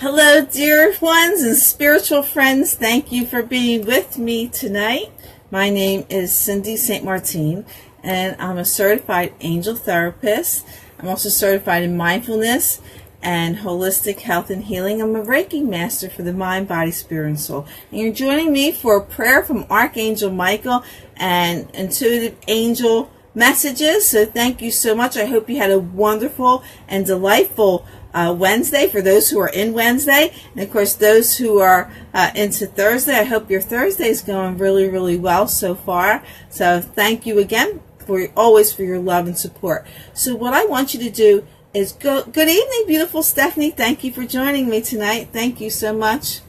Hello, dear ones and spiritual friends. Thank you for being with me tonight. My name is Cindy St. Martin, and I'm a certified angel therapist. I'm also certified in mindfulness and holistic health and healing. I'm a Reiki master for the mind, body, spirit, and soul. And you're joining me for a prayer from Archangel Michael and intuitive angel messages. So thank you so much. I hope you had a wonderful and delightful Wednesday for those who are in Wednesday, and of course those who are into Thursday. I hope your Thursday is going really well so far. So thank you again for your love and support. So what I want you to do is good evening, beautiful Stephanie. Thank you for joining me tonight. Thank you so much.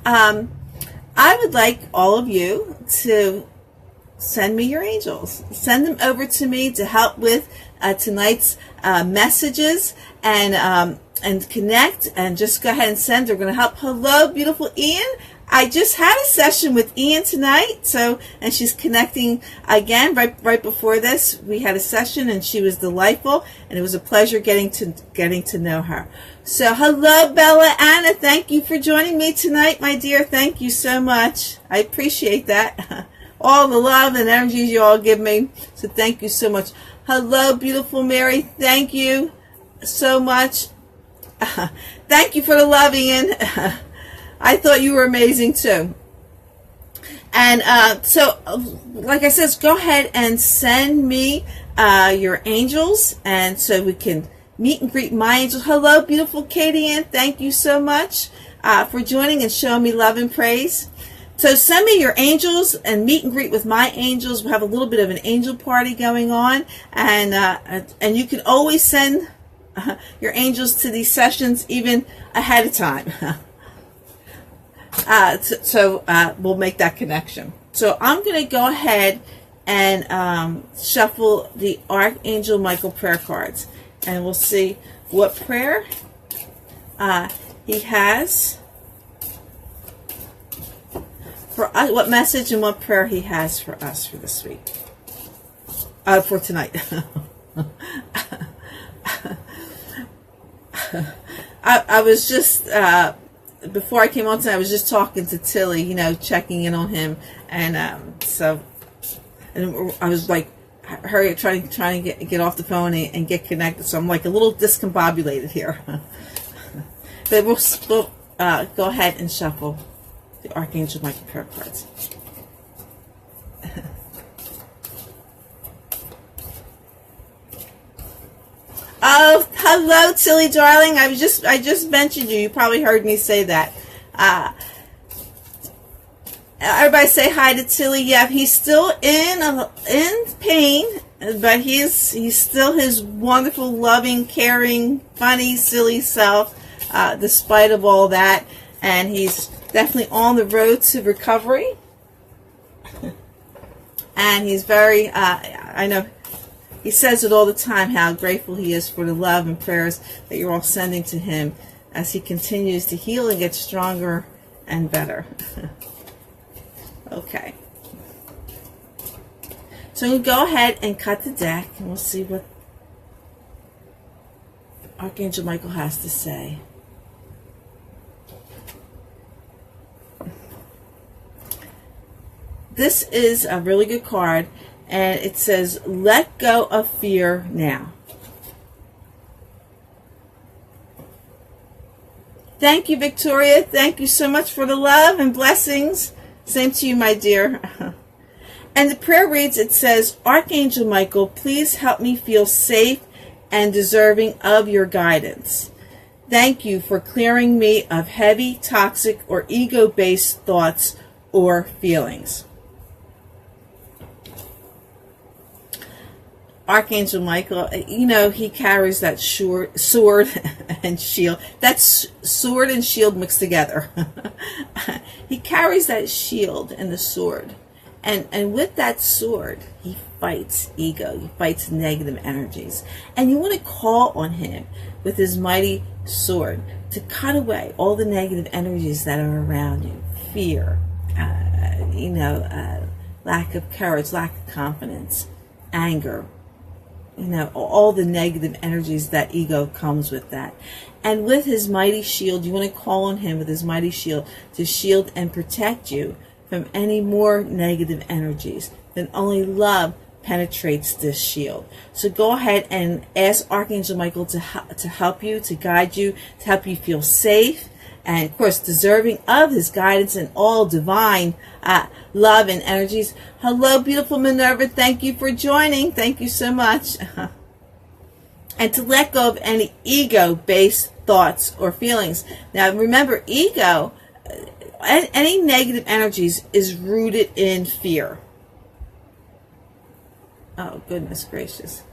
I would like all of you to send me your angels. Send them over to me to help with tonight's messages and connect, and just go ahead and send. They're going to help. Hello, beautiful Ian. I just had a session with Ian tonight, and she's connecting again right before this. We had a session and she was delightful, and it was a pleasure getting to know her. So hello, Bella Anna. Thank you for joining me tonight, my dear. Thank you so much. I appreciate that. All the love and energies you all give me. So thank you so much. Hello, beautiful Mary. Thank you so much. Thank you for the love, Ian. I thought you were amazing too. And so, like I said, go ahead and send me your angels, and so we can meet and greet my angels. Hello, beautiful Katie Ann. Thank you so much for joining and showing me love and praise. So send me your angels and meet and greet with my angels. We'll have a little bit of an angel party going on, and you can always send your angels to these sessions even ahead of time. So we'll make that connection. So I'm going to go ahead and shuffle the Archangel Michael prayer cards, and we'll see what prayer he has for us, what message and what prayer he has for us for this week, for tonight. I was just, before I came on tonight, I was just talking to Tilly, checking in on him, and I was like, hurry, trying to get off the phone and get connected, so I'm like a little discombobulated here. But we'll go ahead and shuffle the Archangel Michael prayer cards. Oh, hello, Tilly, darling. I just mentioned you. You probably heard me say that. Everybody say hi to Tilly. Yeah, he's still in pain, but he's still his wonderful, loving, caring, funny, silly self, despite of all that, and he's definitely on the road to recovery. And he's very, I know, he says it all the time, how grateful he is for the love and prayers that you're all sending to him as he continues to heal and get stronger and better. Okay. So we'll go ahead and cut the deck, and we'll see what Archangel Michael has to say. This is a really good card, and it says, let go of fear now. Thank you, Victoria. Thank you so much for the love and blessings. Same to you, my dear. And the prayer reads, it says, Archangel Michael, please help me feel safe and deserving of your guidance. Thank you for clearing me of heavy, toxic, or ego-based thoughts or feelings. Archangel Michael, he carries that sword and shield. That's sword and shield mixed together. He carries that shield and the sword. And with that sword, he fights ego. He fights negative energies. And you want to call on him with his mighty sword to cut away all the negative energies that are around you. Fear, lack of courage, lack of confidence, anger, all the negative energies that ego comes with that. And with his mighty shield, you want to call on him with his mighty shield to shield and protect you from any more negative energies. Then only love penetrates this shield. So go ahead and ask Archangel Michael to help you, to guide you, to help you feel safe, and of course deserving of his guidance and all divine love and energies. Hello, beautiful Minerva. Thank you for joining. Thank you so much. And to let go of any ego-based thoughts or feelings. Now remember, ego, any negative energies is rooted in fear. Oh, goodness gracious.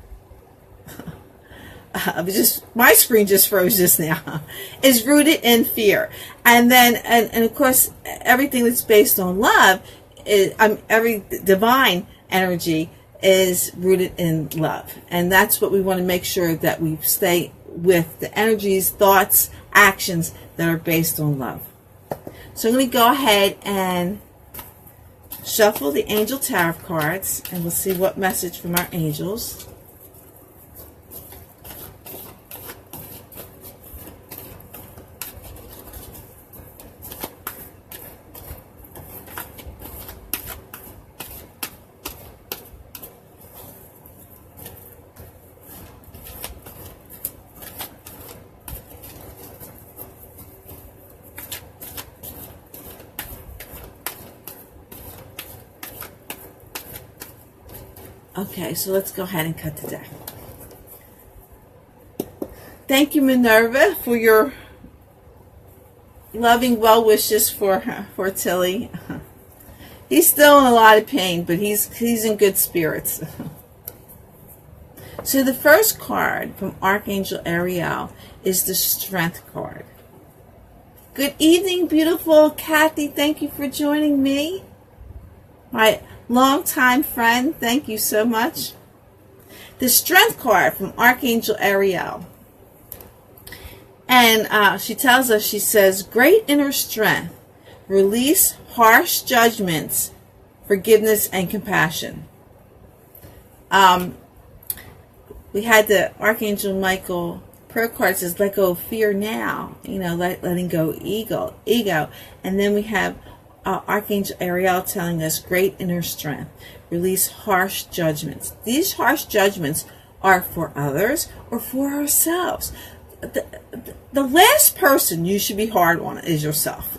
My screen just froze just now. Is rooted in fear. And then, and of course, everything that's based on love, every divine energy is rooted in love. And that's what we want to make sure that we stay with, the energies, thoughts, actions that are based on love. So I'm going to go ahead and shuffle the Angel Tarot cards, and we'll see what message from our angels. Okay, so let's go ahead and cut the deck. Thank you, Minerva, for your loving well wishes for Tilly. He's still in a lot of pain, but he's in good spirits. So the first card from Archangel Ariel is the Strength card. Good evening, beautiful Kathy. Thank you for joining me. My longtime friend, thank you so much. The Strength card from Archangel Ariel. And she tells us, she says, great inner strength, release harsh judgments, forgiveness, and compassion. We had the Archangel Michael prayer card says, let go of fear now, letting go ego. And then we have Archangel Ariel telling us great inner strength, release harsh judgments. These harsh judgments are for others or for ourselves. The last person you should be hard on is yourself.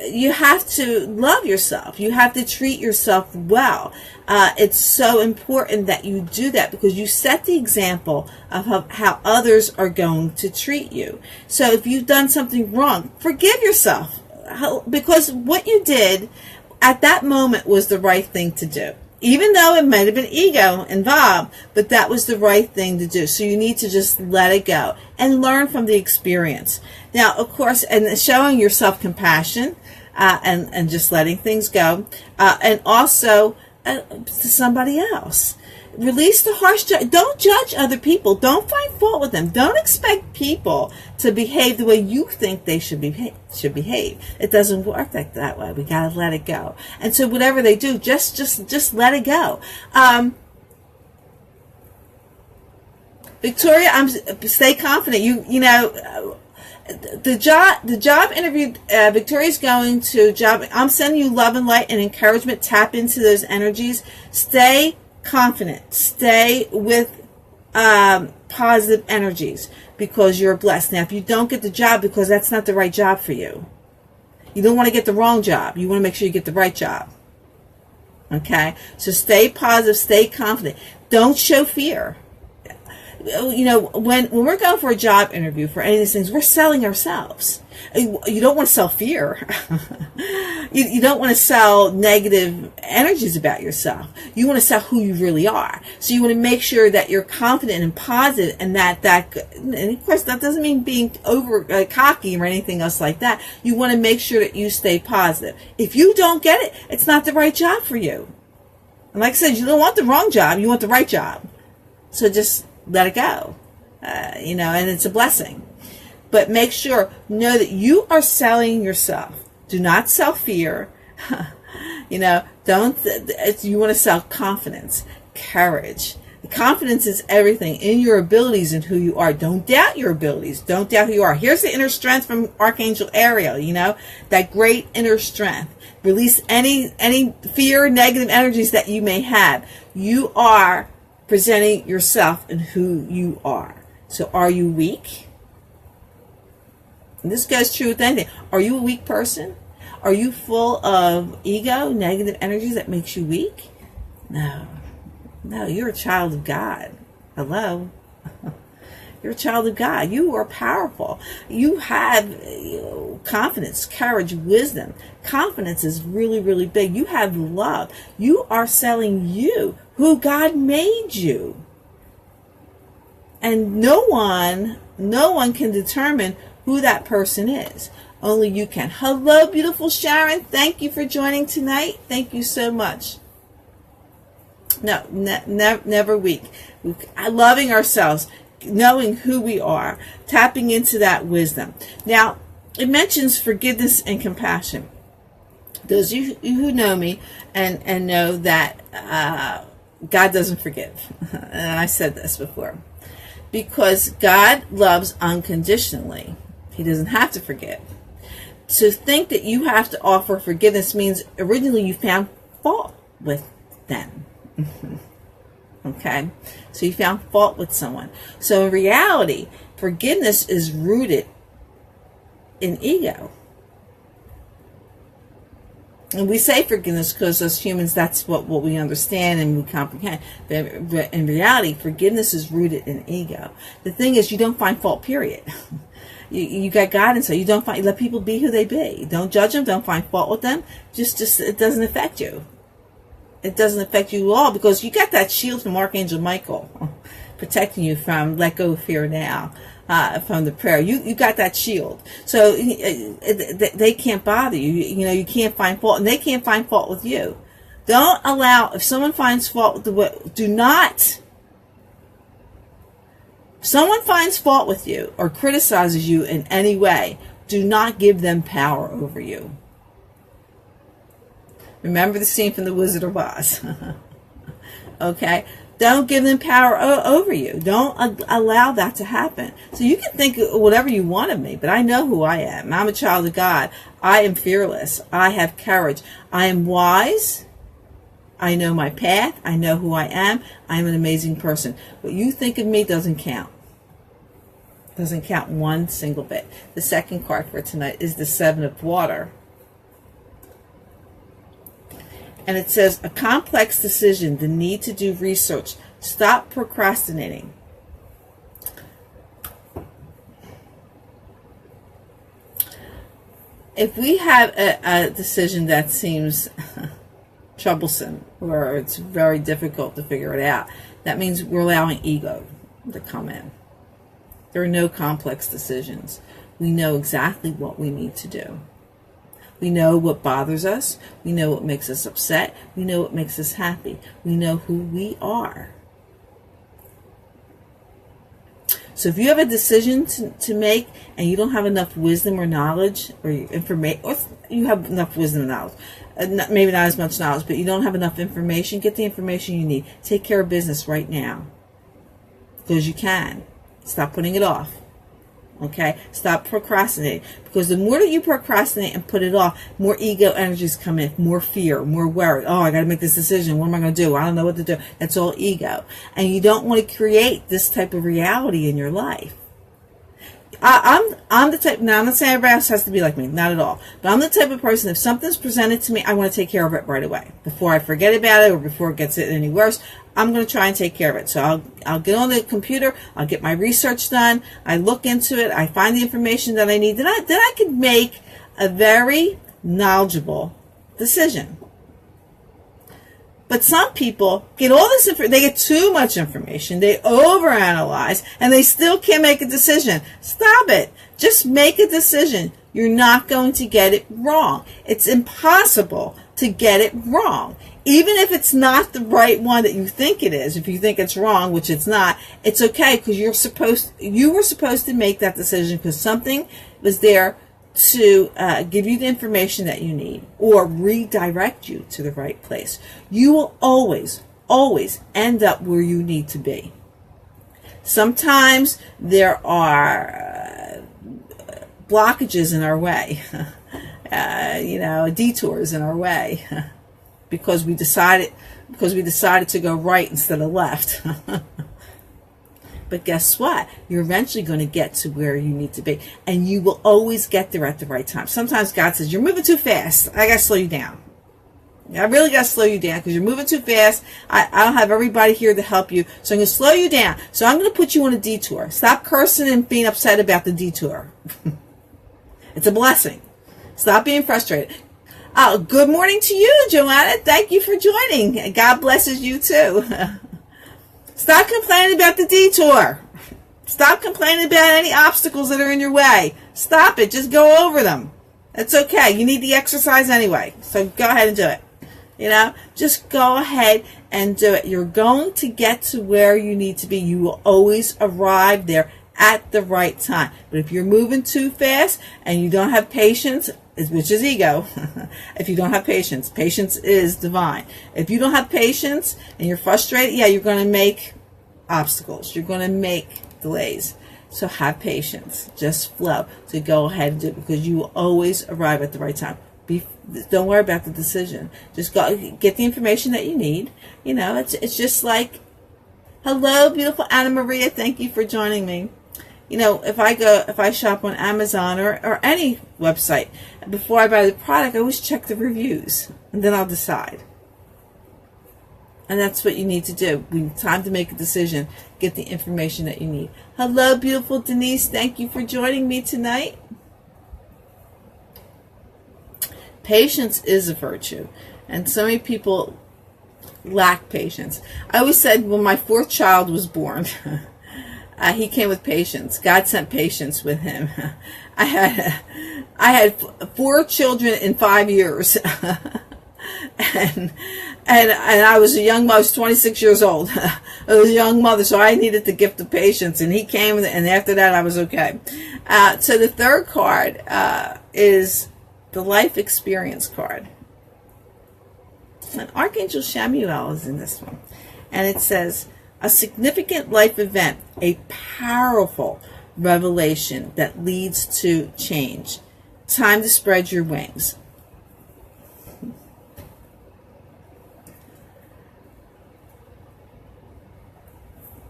You have to love yourself. You have to treat yourself well. It's so important that you do that because you set the example of how others are going to treat you. So if you've done something wrong, forgive yourself. Because what you did at that moment was the right thing to do. Even though it might have been ego involved, but that was the right thing to do. So you need to just let it go and learn from the experience. Now, of course, and showing yourself compassion and just letting things go. And also to somebody else. Release the harsh judgment. Don't judge other people. Don't find fault with them. Don't expect people to behave the way you think they should behave. It doesn't work like that way. We gotta let it go. And so whatever they do, just let it go. Victoria, stay confident. The job interview. Victoria's going to job. I'm sending you love and light and encouragement. Tap into those energies. Stay confident. Stay with positive energies because you're blessed. Now, if you don't get the job because that's not the right job for you, you don't want to get the wrong job. You want to make sure you get the right job. Okay? So stay positive. Stay confident. Don't show fear. When we're going for a job interview for any of these things, we're selling ourselves. You don't want to sell fear. You don't want to sell negative energies about yourself. You want to sell who you really are. So you want to make sure that you're confident and positive, and and of course that doesn't mean being over cocky or anything else like that. You want to make sure that you stay positive. If you don't get it, it's not the right job for you. And like I said, you don't want the wrong job. You want the right job. So just let it go, and it's a blessing. But make sure, know that you are selling yourself. Do not sell fear. You want to sell confidence, courage, Confidence is everything in your abilities and who you are. Don't doubt your abilities. Don't doubt who you are. Here's the inner strength from Archangel Ariel, that great inner strength. Release any fear, negative energies that you may have. You are presenting yourself and who you are. So are you weak? And this goes true with anything. Are you a weak person? Are you full of ego, negative energies that makes you weak? No. No, you're a child of God. Hello? You're a child of God. You are powerful. You have confidence, courage, wisdom. Confidence is really, really big. You have love. You are selling you, who God made you. And no one can determine who that person is. Only you can. Hello, beautiful Sharon. Thank you for joining tonight. Thank you so much. No, never weak. Loving ourselves, knowing who we are, tapping into that wisdom. Now, it mentions forgiveness and compassion. Those of you who know me and know that God doesn't forgive. And I said this before. Because God loves unconditionally. He doesn't have to forgive. To think that you have to offer forgiveness means originally you found fault with them. Okay, so you found fault with someone. So in reality, forgiveness is rooted in ego. And we say forgiveness because as humans, that's what we understand and we comprehend. But in reality, forgiveness is rooted in ego. The thing is, you don't find fault, period. You got guidance, so you let people be who they be. Don't judge them. Don't find fault with them. Just it doesn't affect you. It doesn't affect you at all because you got that shield from Archangel Michael protecting you from let go of fear now, from the prayer. You got that shield. So they can't bother you. You can't find fault, and they can't find fault with you. Don't allow, if someone finds fault with if someone finds fault with you or criticizes you in any way, do not give them power over you. Remember the scene from The Wizard of Oz. Okay? Don't give them power over you. Don't allow that to happen. So you can think whatever you want of me, but I know who I am. I'm a child of God. I am fearless. I have courage. I am wise. I know my path. I know who I am. I am an amazing person. What you think of me doesn't count. Doesn't count one single bit. The second card for tonight is the Seven of Water. And it says, a complex decision, the need to do research. Stop procrastinating. If we have a decision that seems troublesome or it's very difficult to figure it out, that means we're allowing ego to come in. There are no complex decisions. We know exactly what we need to do. We know what bothers us. We know what makes us upset. We know what makes us happy. We know who we are. So if you have a decision to make and you don't have enough wisdom or knowledge or information, or you have enough wisdom and knowledge, maybe not as much knowledge, but you don't have enough information, get the information you need. Take care of business right now. Because you can. Stop putting it off. Okay, stop procrastinating, because the more that you procrastinate and put it off, more ego energies come in, more fear, more worry. Oh, I got to make this decision. What am I going to do? I don't know what to do. That's all ego, and you don't want to create this type of reality in your life. I'm the type. Now I'm not saying everybody else has to be like me, not at all. But I'm the type of person. If something's presented to me, I want to take care of it right away before I forget about it or before it gets any worse. I'm going to try and take care of it. So I'll get on the computer. I'll get my research done. I look into it. I find the information that I need. Then I can make a very knowledgeable decision. But some people get all this information. They get too much information. They overanalyze, and they still can't make a decision. Stop it. Just make a decision. You're not going to get it wrong. It's impossible to get it wrong. Even if it's not the right one that you think it is, if you think it's wrong, which it's not, it's okay, because you were supposed to make that decision because something was there to give you the information that you need or redirect you to the right place. You will always, always end up where you need to be. Sometimes there are blockages in our way, detours in our way, because we decided to go right instead of left. But guess what? You're eventually going to get to where you need to be, and you will always get there at the right time. Sometimes God says, you're moving too fast. I got to slow you down. I really got to slow you down because you're moving too fast. I don't have everybody here to help you, so I'm going to slow you down. So I'm going to put you on a detour. Stop cursing and being upset about the detour. It's a blessing. Stop being frustrated. Oh, good morning to you, Joanna. Thank you for joining. God blesses you too. Stop complaining about the detour. Stop complaining about any obstacles that are in your way. Stop it. Just go over them. It's okay. You need the exercise anyway. So go ahead and do it. Just go ahead and do it. You're going to get to where you need to be. You will always arrive there at the right time. But if you're moving too fast and you don't have patience, which is ego, if you don't have patience, patience is divine. If you don't have patience and you're frustrated, you're going to make obstacles. You're going to make delays. So have patience. Just flow. So go ahead and do it because you will always arrive at the right time. Don't worry about the decision. Just go get the information that you need. It's just like, hello, beautiful Anna Maria. Thank you for joining me. If I shop on Amazon or any website, before I buy the product, I always check the reviews and then I'll decide. And that's what you need to do. When it's time to make a decision, get the information that you need. Hello, beautiful Denise. Thank you for joining me tonight. Patience is a virtue, and so many people lack patience. I always said when my fourth child was born, he came with patience. God sent patience with him. I had 4 children in 5 years, and I was a young mother. I was 26 years old. I was a young mother, so I needed the gift of patience, and he came, and after that, I was okay. So the third card is the life experience card. And Archangel Chamuel is in this one. And it says, a significant life event, a powerful revelation that leads to change. Time to spread your wings.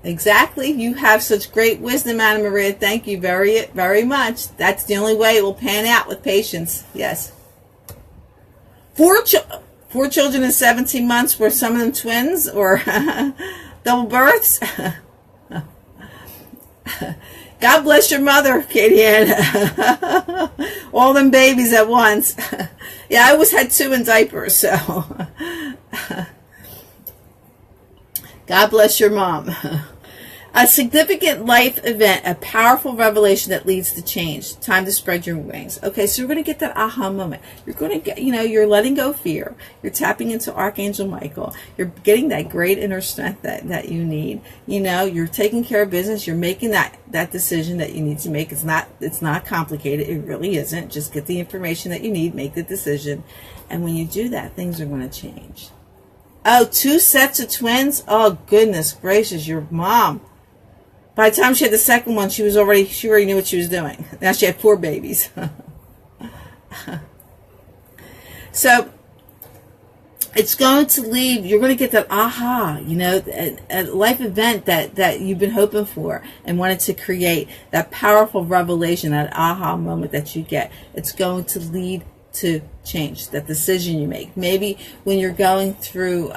Exactly. You have such great wisdom, Anna Maria. Thank you very, very much. That's the only way it will pan out, with patience. Yes. 4 children in 17 months. Were some of them twins or double births? God bless your mother, Katie Ann. All them babies at once. Yeah, I always had 2 in diapers, so God bless your mom. A significant life event, a powerful revelation that leads to change. Time to spread your wings. Okay, so you're going to get that aha moment. You're going to get, you're letting go of fear. You're tapping into Archangel Michael. You're getting that great inner strength that you need. You're taking care of business. You're making that decision that you need to make. It's not complicated. It really isn't. Just get the information that you need, make the decision. And when you do that, things are going to change. Oh, 2 sets of twins? Oh, goodness gracious, your mom. By the time she had the second one, she already knew what she was doing. Now she had 4 babies. So it's going to leave, you're going to get that aha, a life event that you've been hoping for and wanted to create, that powerful revelation, that aha moment that you get. It's going to lead to change, that decision you make. Maybe when you're going through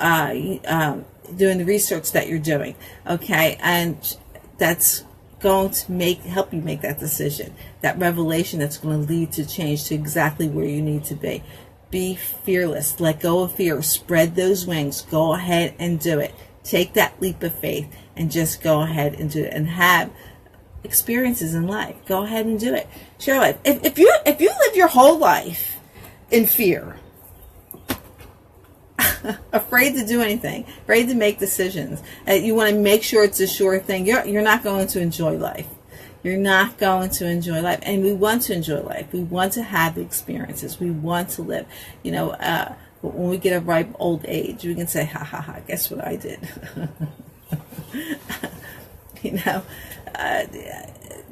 doing the research that you're doing, okay, and that's going to help you make that decision, that revelation that's going to lead to change, to exactly where you need to be. Be fearless. Let go of fear. Spread those wings. Go ahead and do it. Take that leap of faith and just go ahead and do it, and have experiences in life. Go ahead and do it. Share life. If you live your whole life in fear, afraid to do anything, afraid to make decisions, you want to make sure it's a sure thing, you're not going to enjoy life. You're not going to enjoy life. And we want to enjoy life. We want to have experiences. We want to live. But when we get a ripe old age, we can say, ha ha ha, guess what I did? You know,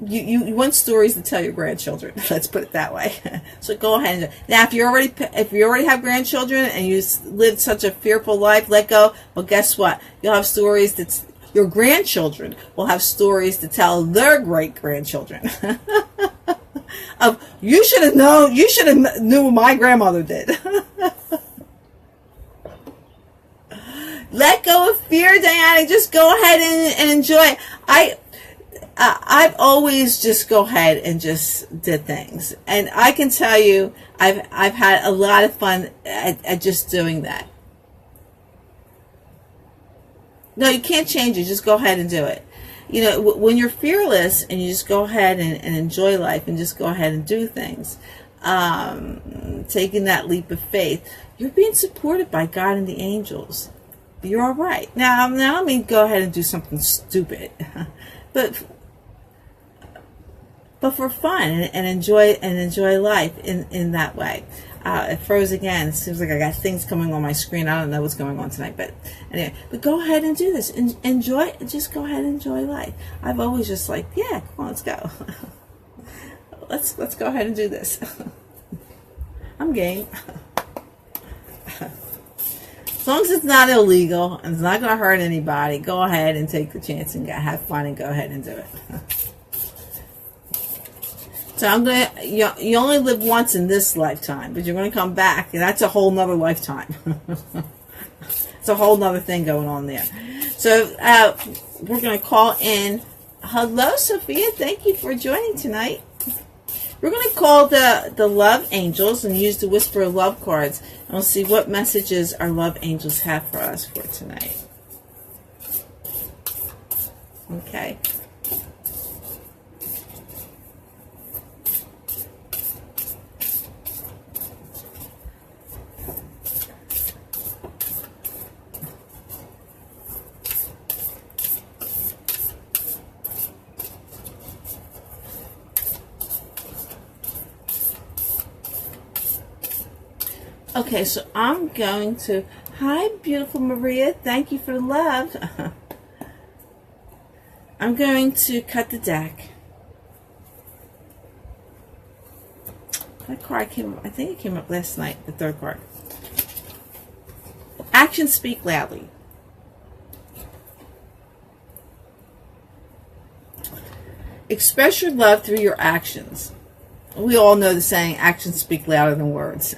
you want stories to tell your grandchildren. Let's put it that way. So go ahead and now, if you already have grandchildren and you lived such a fearful life, let go. Well, guess what? You'll have stories that your grandchildren will have stories to tell their great grandchildren. Of you should have known. You should have knew what my grandmother did. Let go of fear, Diana. Just go ahead and enjoy it. I've always just go ahead and just did things, and I can tell you, I've had a lot of fun at just doing that. No, you can't change it. Just go ahead and do it. You know, when you're fearless and you just go ahead and enjoy life and just go ahead and do things, taking that leap of faith, you're being supported by God and the angels. You're all right. Now let me go ahead and do something stupid, but for fun and enjoy life in that way. It froze again. It seems like I got things coming on my screen. I don't know what's going on tonight, but anyway. But go ahead and do this. Enjoy. Just go ahead and enjoy life. I've always just like, yeah, come on, let's go. let's go ahead and do this. I'm game. As long as it's not illegal and it's not going to hurt anybody, go ahead and take the chance and have fun and go ahead and do it. So you only live once in this lifetime, but you're going to come back, and that's a whole nother lifetime. It's a whole nother thing going on there. So we're going to call in. Hello, Sophia. Thank you for joining tonight. We're going to call the love angels and use the whisper of love cards. And we'll see what messages our love angels have for us for tonight. Okay. Okay, so I'm going to, hi, beautiful Maria. Thank you for the love. I'm going to cut the deck. That card came up, I think it came up last night, the third card. Actions speak loudly. Express your love through your actions. We all know the saying, actions speak louder than words.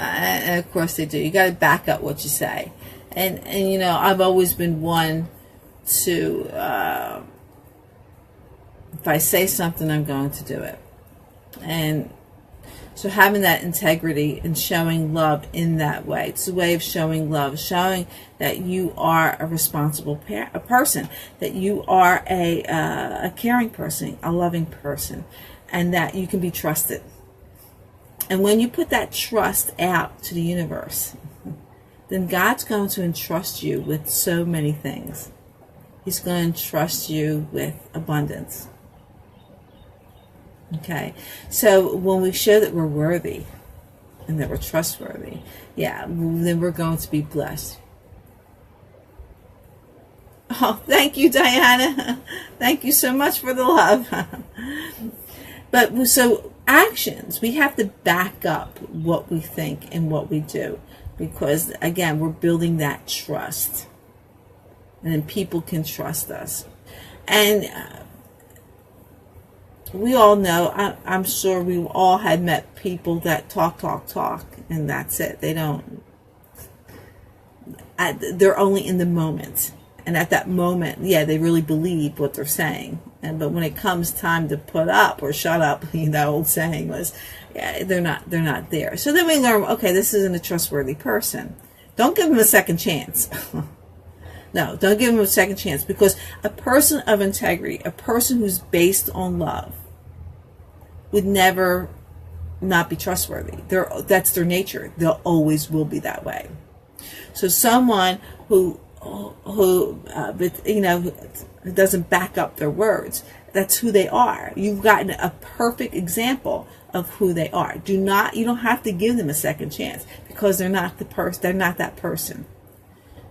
And of course they do. You got to back up what you say. And you know, I've always been one to, if I say something, I'm going to do it. And so having that integrity and showing love in that way, it's a way of showing love, showing that you are a responsible person, that you are a caring person, a loving person, and that you can be trusted. And when you put that trust out to the universe, then God's going to entrust you with so many things. He's going to entrust you with abundance. Okay? So when we show that we're worthy and that we're trustworthy, yeah, then we're going to be blessed. Oh, thank you, Diana. Thank you so much for the love. But so actions, we have to back up what we think and what we do, because again, we're building that trust, and then people can trust us. And we all know, I'm sure we all had met people that talk, and that's it. They don't, they're only in the moment. And at that moment, yeah, they really believe what they're saying. But when it comes time to put up or shut up, the old saying was, yeah, they're not there. So then we learn, okay, this isn't a trustworthy person. Don't give them a second chance. No, don't give them a second chance, because a person of integrity, a person who's based on love, would never not be trustworthy. That's their nature. They'll always will be that way. So someone who doesn't back up their words, that's who they are. You've gotten a perfect example of who they are. You don't have to give them a second chance, because they're not that person.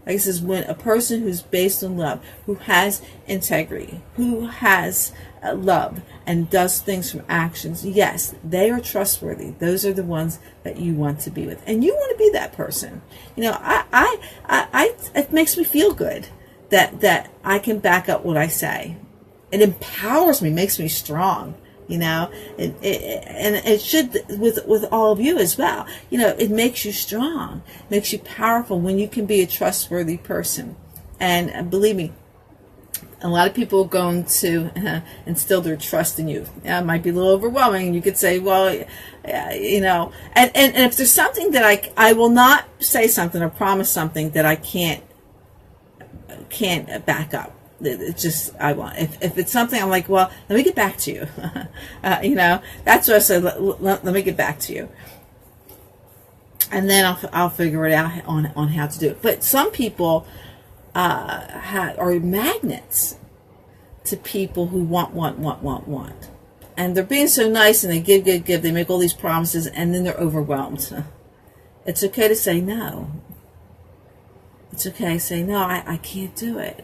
Like this is when a person who's based on love, who has integrity, who has love and does things from actions, yes, they are trustworthy. Those are the ones that you want to be with, and you want to be that person. You know, it makes me feel good that I can back up what I say. It empowers me, makes me strong. You know, and it should with all of you as well. You know, it makes you strong, makes you powerful when you can be a trustworthy person. And believe me, a lot of people are going to instill their trust in you. Yeah, it might be a little overwhelming. You could say, well, you know, and if there's something that I will not say something or promise something that I can't back up. It's just, I want, if it's something I'm like, well, let me get back to you. You know, that's what I said. Let me get back to you. And then I'll figure it out on how to do it. But some people are magnets to people who want. And they're being so nice and they give. They make all these promises and then they're overwhelmed. It's okay to say no. It's okay to say, no, I can't do it.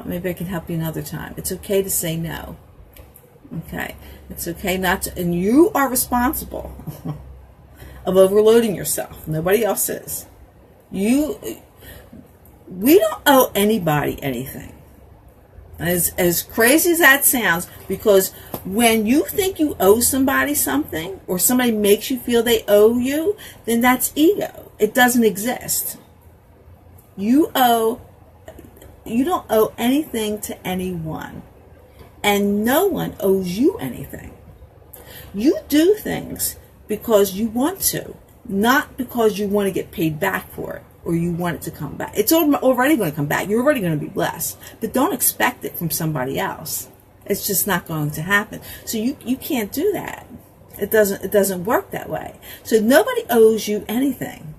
Maybe I can help you another time. It's okay to say no. Okay. It's okay not to, and you are responsible of overloading yourself. Nobody else is. We don't owe anybody anything. As crazy as that sounds, because when you think you owe somebody something, or somebody makes you feel they owe you, then that's ego. It doesn't exist. You don't owe anything to anyone, and no one owes you anything. You do things because you want to, not because you want to get paid back for it or you want it to come back. It's already going to come back. You're already going to be blessed, but don't expect it from somebody else. It's just not going to happen. So you can't do that. It doesn't work that way. So nobody owes you anything.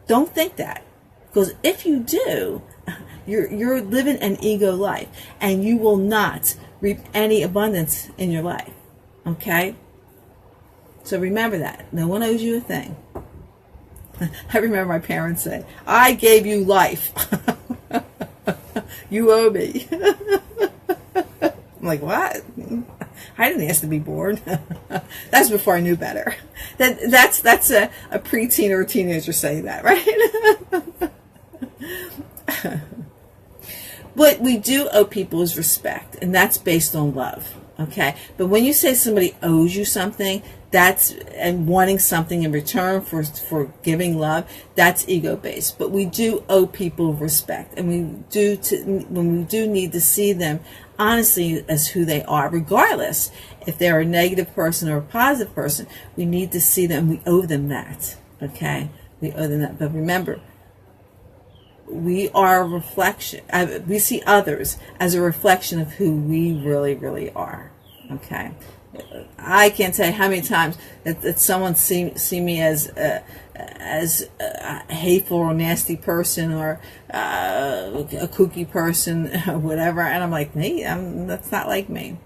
Don't think that, because if you do, you're living an ego life, and you will not reap any abundance in your life. Okay? So remember that. No one owes you a thing. I remember my parents saying, I gave you life. You owe me. I'm like, what? I didn't ask to be born. That's before I knew better. That's a preteen or a teenager saying that, right? What we do owe people is respect, and that's based on love, okay? But when you say somebody owes you something, and wanting something in return for giving love, that's ego-based. But we do owe people respect, and when we do need to see them honestly as who they are, regardless if they're a negative person or a positive person, we need to see them. We owe them that, okay? We owe them that. But remember, we are a reflection. We see others as a reflection of who we really, really are. Okay, I can't tell you how many times that someone see me as a hateful or nasty person, or a kooky person, or whatever, and I'm like, me, that's not like me.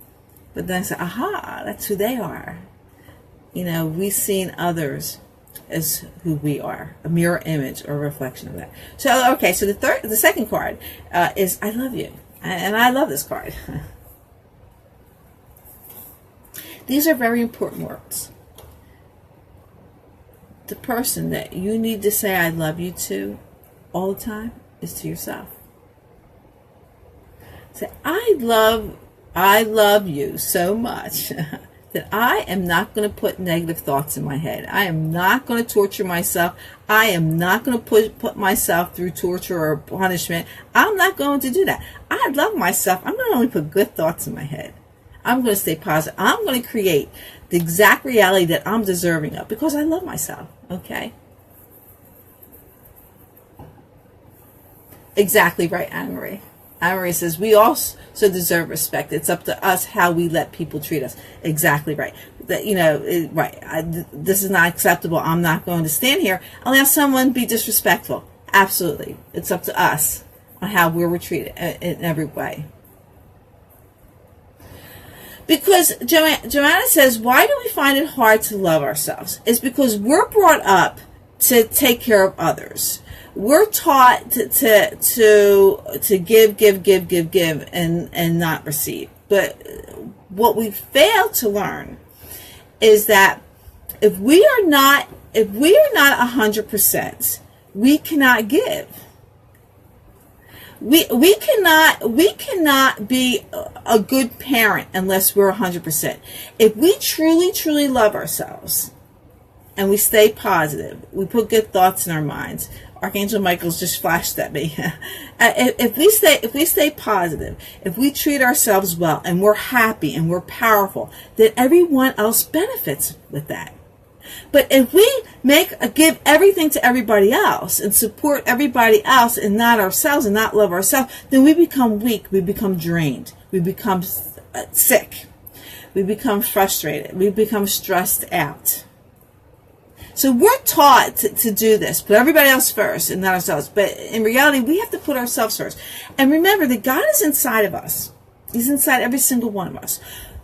But then I say, aha, that's who they are. You know, we've seen others as who we are, a mirror image or a reflection of that. So, okay, so the second card is I love you, and I love this card. These are very important words. The person that you need to say I love you to all the time is to yourself. Say, I love you so much that I am not going to put negative thoughts in my head. I am not going to torture myself. I am not going to put myself through torture or punishment. I'm not going to do that. I love myself. I'm going to only put good thoughts in my head. I'm going to stay positive. I'm going to create the exact reality that I'm deserving of, because I love myself. Okay? Exactly right, Anne-Marie. Anne-Marie says, we also deserve respect. It's up to us how we let people treat us. Exactly right. That, you know, right. This is not acceptable. I'm not going to stand here and let someone be disrespectful. Absolutely. It's up to us on how we're treated in every way. Because Joanna says, why do we find it hard to love ourselves? It's because we're brought up to take care of others. We're taught to give, and not receive. But what we fail to learn is that if we are not 100%, we cannot give. We cannot be a good parent unless we're 100%. If we truly love ourselves and we stay positive, we put good thoughts in our minds. Archangel Michael's just flashed at me. If we stay positive, if we treat ourselves well and we're happy and we're powerful, then everyone else benefits with that. But if we give everything to everybody else and support everybody else and not ourselves and not love ourselves, then we become weak, we become drained, we become sick, we become frustrated, we become stressed out. So we're taught to do this, put everybody else first and not ourselves. But in reality, we have to put ourselves first. And remember that God is inside of us. He's inside every single one of us.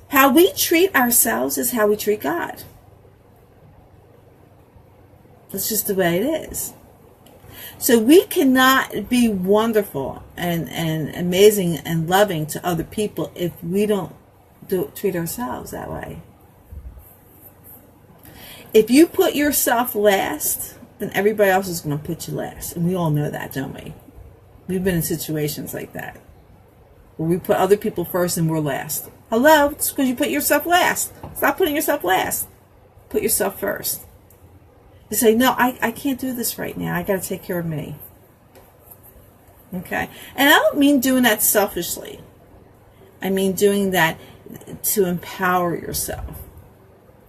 How we treat ourselves is how we treat God. That's just the way it is. So we cannot be wonderful and amazing and loving to other people if we don't treat ourselves that way. If you put yourself last, then everybody else is going to put you last. And we all know that, don't we? We've been in situations like that, where we put other people first and we're last. Hello? It's because you put yourself last. Stop putting yourself last. Put yourself first. You say, no, I can't do this right now. I got to take care of me. Okay? And I don't mean doing that selfishly. I mean doing that to empower yourself.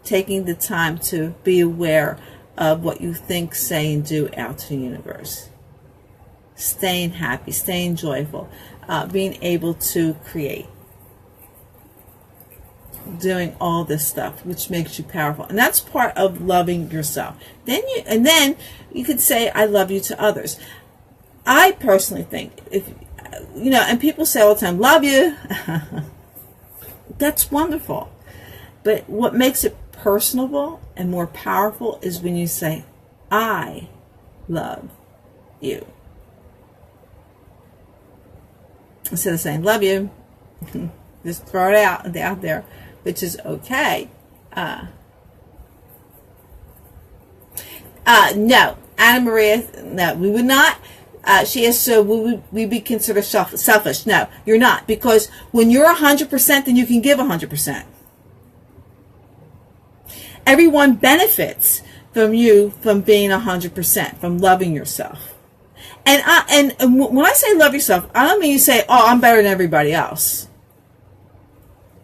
Taking the time to be aware of what you think, say, and do out to the universe. Staying happy, staying joyful, being able to create. Doing all this stuff, which makes you powerful. And that's part of loving yourself. Then you could say, I love you to others. I personally think, and people say all the time, love you. That's wonderful. But what makes it personable and more powerful is when you say, I love you. Instead of saying, love you, just throw it out there, which is okay. No, Anna Maria, no, we would not. She is, so would we be considered selfish? No, you're not. Because when you're 100%, then you can give 100%. Everyone benefits from you from being 100%, from loving yourself. And when I say love yourself, I don't mean you say, oh, I'm better than everybody else.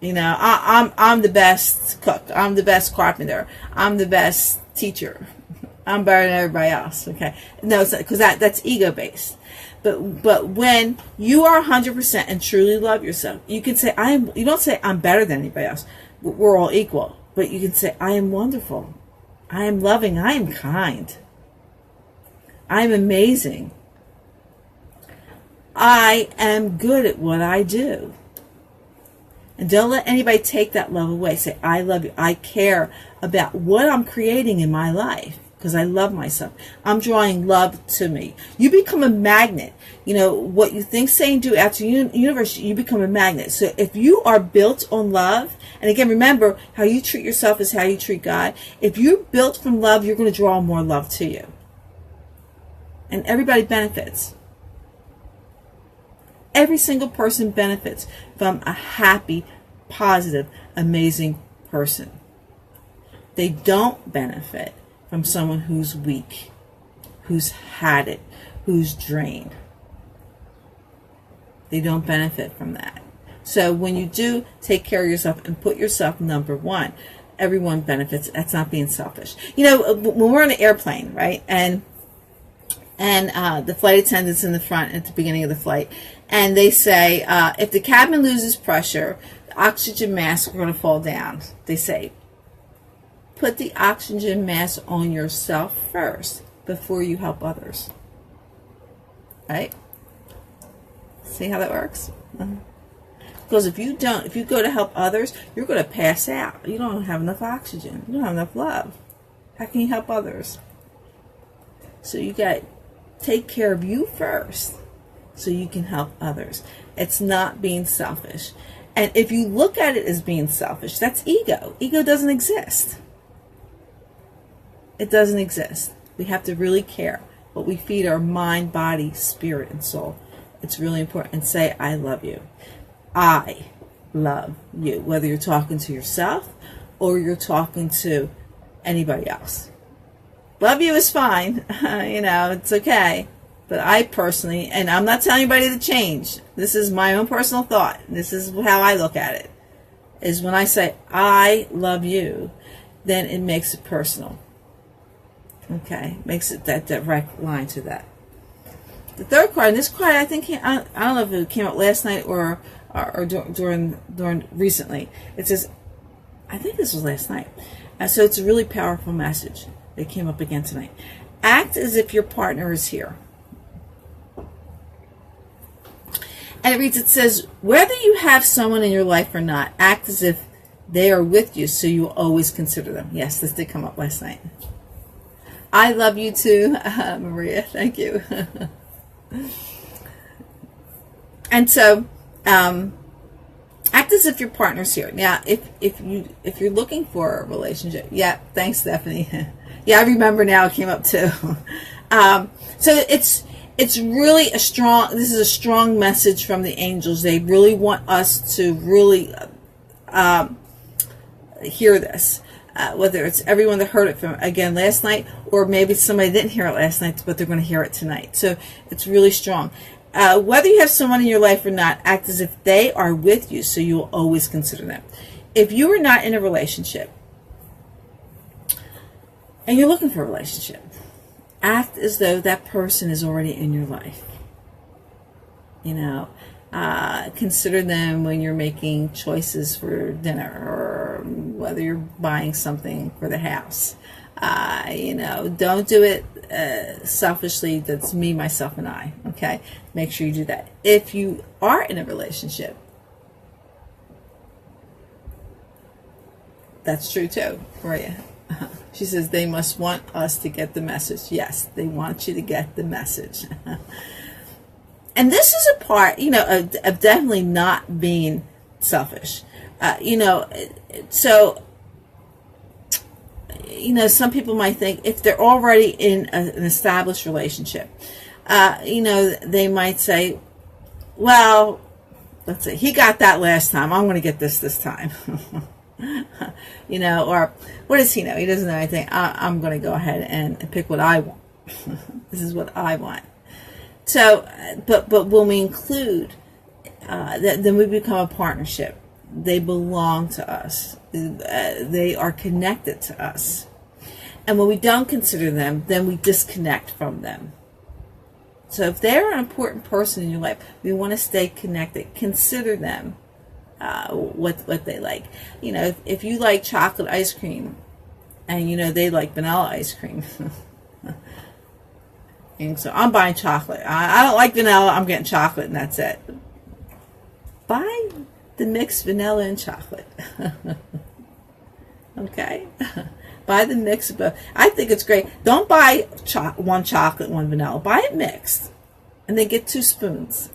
I'm the best cook. I'm the best carpenter. I'm the best teacher. I'm better than everybody else. Okay, no, because that's ego based. But when you are 100% and truly love yourself, you can say You don't say I'm better than anybody else. We're all equal. But you can say, I am wonderful. I am loving. I am kind. I am amazing. I am good at what I do. And don't let anybody take that love away. Say, I love you. I care about what I'm creating in my life because I love myself. I'm drawing love to me. You become a magnet. What you think, say, and do out to the universe, you become a magnet. So if you are built on love, and again, remember, how you treat yourself is how you treat God. If you're built from love, you're going to draw more love to you. And everybody benefits. Every single person benefits from a happy, positive, amazing person. They don't benefit from someone who's weak, who's had it, who's drained. They don't benefit from that. So when you do take care of yourself and put yourself number one, everyone benefits. That's not being selfish. When we're on an airplane, right, and the flight attendant's in the front at the beginning of the flight, and they say, if the cabin loses pressure, the oxygen masks are going to fall down. They say, put the oxygen mask on yourself first before you help others. Right? See how that works? Because if you go to help others, you're going to pass out. You don't have enough oxygen. You don't have enough love. How can you help others? So you got to take care of you first so you can help others. It's not being selfish. And if you look at it as being selfish, that's ego. Ego doesn't exist. It doesn't exist. We have to really care what we feed our mind, body, spirit, and soul. It's really important. And say, I love you. I love you. Whether you're talking to yourself or you're talking to anybody else. Love you is fine. It's okay. But I personally, and I'm not telling anybody to change. This is my own personal thought. This is how I look at it. Is when I say, I love you, then it makes it personal. Okay? Makes it that direct line to that. The third card, and this card I think, I don't know if it came out last night or during recently. It says, I think this was last night. So it's a really powerful message that came up again tonight. Act as if your partner is here. And it reads, it says, whether you have someone in your life or not, act as if they are with you so you will always consider them. Yes, this did come up last night. I love you too, Maria. Thank you. And so, act as if your partner's here. Now, if you're looking for a relationship, yeah, thanks, Stephanie. Yeah, I remember now. It came up too. So it's really this is a strong message from the angels. They really want us to really hear this. Whether it's everyone that heard it from again last night, or maybe somebody didn't hear it last night, but they're going to hear it tonight. So it's really strong. Whether you have someone in your life or not, act as if they are with you, so you will always consider them. If you are not in a relationship and you're looking for a relationship, act as though that person is already in your life. Consider them when you're making choices for dinner, or whether you're buying something for the house. Don't do it selfishly. That's me, myself, and I. Okay, make sure you do that. If you are in a relationship, that's true too, Maria. She says they must want us to get the message. Yes, they want you to get the message. And this is a part, of definitely not being selfish. Some people might think if they're already in an established relationship, they might say, well, let's see, he got that last time. I'm going to get this time. Or what does he know? He doesn't know anything. I'm going to go ahead and pick what I want. This is what I want. So, but when we include, then we become a partnership. They belong to us. They are connected to us. And when we don't consider them, then we disconnect from them. So if they're an important person in your life, we want to stay connected. Consider them, what they like. If you like chocolate ice cream, and they like vanilla ice cream. And so I'm buying chocolate. I don't like vanilla. I'm getting chocolate, and that's it. Buy the mixed vanilla and chocolate. Okay? Buy the mix of both. I think it's great. Don't buy one chocolate, one vanilla. Buy it mixed. And then get 2 spoons.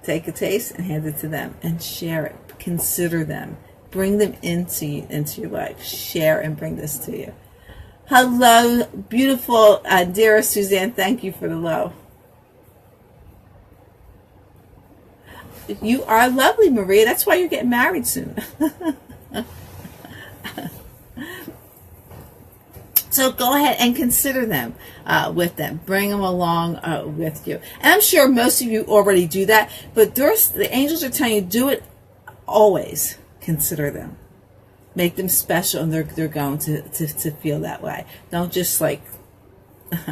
Take a taste and hand it to them. And share it. Consider them. Bring them into your life. Share and bring this to you. Hello, beautiful, dearest Suzanne. Thank you for the love. You are lovely, Maria. That's why you're getting married soon. So go ahead and consider them with them. Bring them along with you. And I'm sure most of you already do that. But the angels are telling you, do it always. Consider them. Make them special, and they're going to feel that way. Don't just like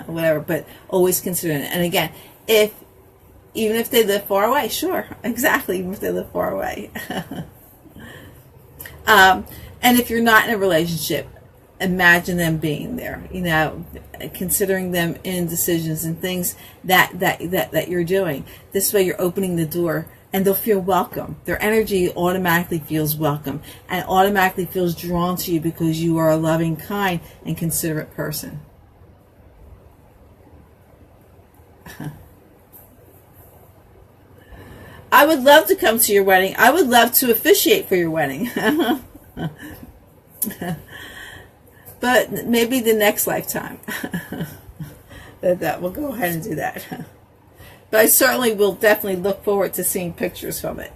whatever, but always consider it. And again, even if they live far away, sure, exactly, even if they live far away. And if you're not in a relationship, imagine them being there, considering them in decisions and things that you're doing. This way you're opening the door, and they'll feel welcome. Their energy automatically feels welcome and automatically feels drawn to you because you are a loving, kind, and considerate person. I would love to come to your wedding. I would love to officiate for your wedding. But maybe the next lifetime. that we'll go ahead and do that. But I certainly will definitely look forward to seeing pictures from it.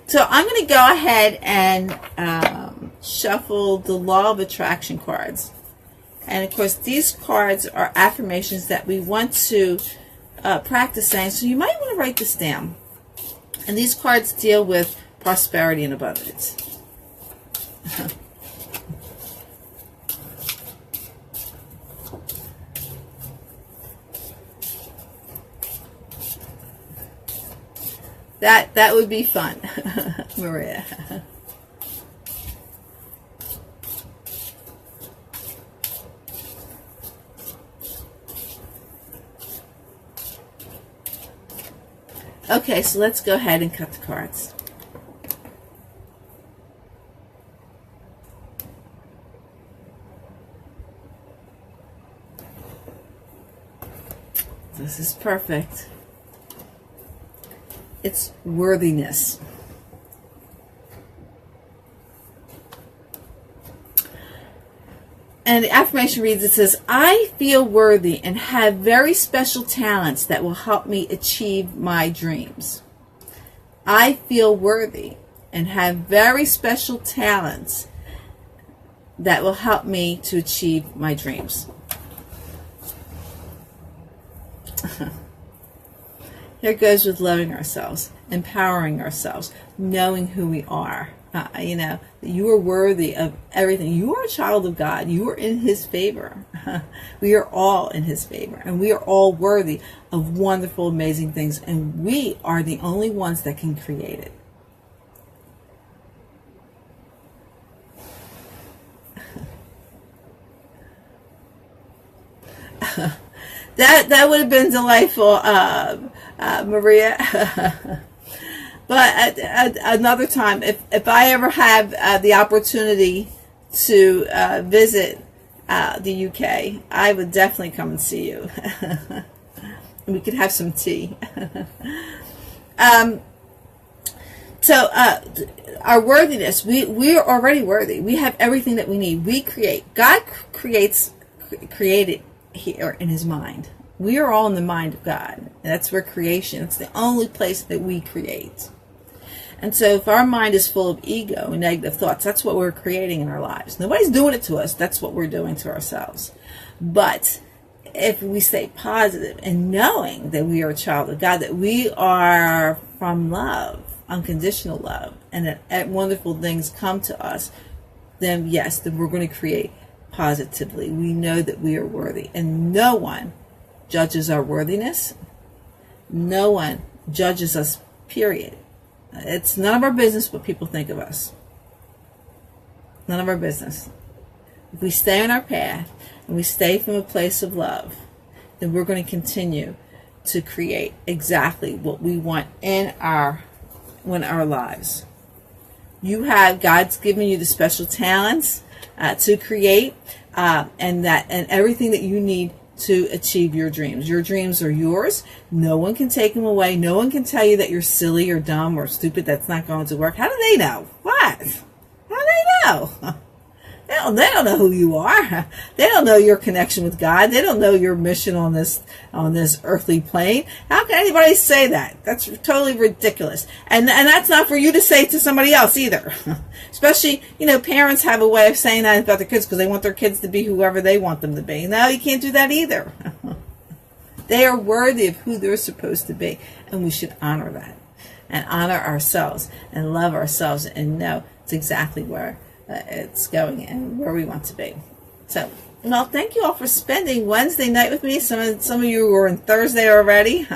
So I'm going to go ahead and shuffle the Law of Attraction cards. And of course, these cards are affirmations that we want to practice saying. So you might want to write this down. And these cards deal with prosperity and abundance. That would be fun, Maria. Okay, so let's go ahead and cut the cards. This is perfect. It's worthiness. And the affirmation reads, it says, I feel worthy and have very special talents that will help me achieve my dreams. I feel worthy and have very special talents that will help me to achieve my dreams. Here it goes with loving ourselves, empowering ourselves, knowing who we are. You are worthy of everything. You are a child of God. You are in His favor. We are all in His favor. And we are all worthy of wonderful, amazing things. And we are the only ones that can create it. That would have been delightful, Maria. But at another time, if I ever have the opportunity to visit the UK, I would definitely come and see you. We could have some tea. So our worthiness, we are already worthy. We have everything that we need. We create. God created here in His mind. We are all in the mind of God. That's where creation, it's the only place that we create. And so if our mind is full of ego and negative thoughts, that's what we're creating in our lives. Nobody's doing it to us. That's what we're doing to ourselves. But if we stay positive and knowing that we are a child of God, that we are from love, unconditional love, and that wonderful things come to us, then yes, then we're going to create positively. We know that we are worthy, and no one judges our worthiness. No one judges us, period. It's none of our business what people think of us. None of our business. If we stay on our path and we stay from a place of love, then we're going to continue to create exactly what we want in our lives. God's given you the special talents to create, and everything that you need to achieve your dreams. Your dreams are yours. No one can take them away. No one can tell you that you're silly or dumb or stupid. That's not going to work. How do they know? What? How do they know? They don't know who you are. They don't know your connection with God. They don't know your mission on this earthly plane. How can anybody say that? That's totally ridiculous. And that's not for you to say to somebody else either. Especially, parents have a way of saying that about their kids because they want their kids to be whoever they want them to be. No, you can't do that either. They are worthy of who they're supposed to be. And we should honor that. And honor ourselves and love ourselves and know it's exactly where it's going and where we want to be. So, well, thank you all for spending Wednesday night with me. Some of you were on Thursday already,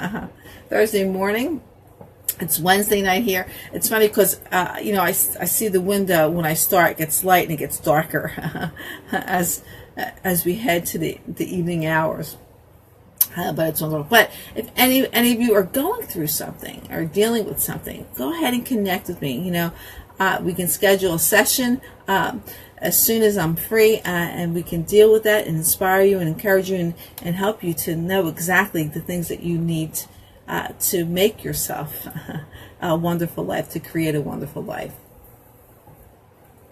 Thursday morning. It's Wednesday night here. It's funny because, I see the window when I start, it gets light and it gets darker as we head to the evening hours. But it's wonderful. But if any of you are going through something or dealing with something, go ahead and connect with me. We can schedule a session as soon as I'm free, and we can deal with that and inspire you and encourage you and help you to know exactly the things that you need to make yourself a wonderful life, to create a wonderful life.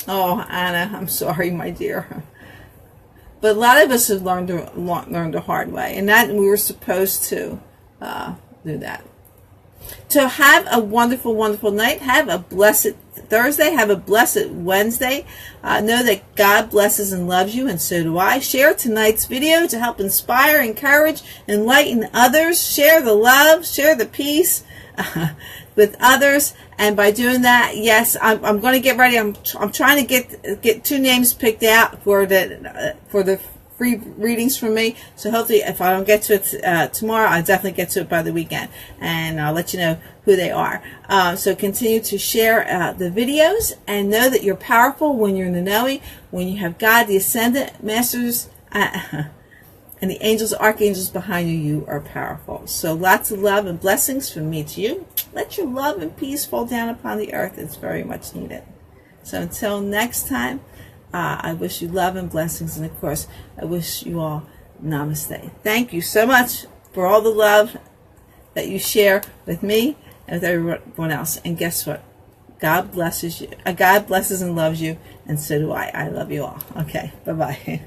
Oh, Anna, I'm sorry, my dear. But a lot of us have learned the hard way, and that we were supposed to do that. So have a wonderful, wonderful night. Have a blessed Thursday. Have a blessed Wednesday. Know that God blesses and loves you, and so do I. Share tonight's video to help inspire, encourage, enlighten others. Share the love, share the peace with others. And by doing that, yes, I'm going to get ready. I'm trying to get 2 names picked out for the free readings from me. So hopefully, if I don't get to it tomorrow, I'll definitely get to it by the weekend, and I'll let you know who they are. So continue to share the videos, and know that you're powerful when you're in the knowing. When you have God, the Ascendant, Masters, and the angels, archangels behind you, you are powerful. So lots of love and blessings from me to you. Let your love and peace fall down upon the earth. It's very much needed. So until next time, I wish you love and blessings. And of course, I wish you all namaste. Thank you so much for all the love that you share with me and with everyone else. And guess what? God blesses you. God blesses and loves you. And so do I. I love you all. Okay. Bye-bye.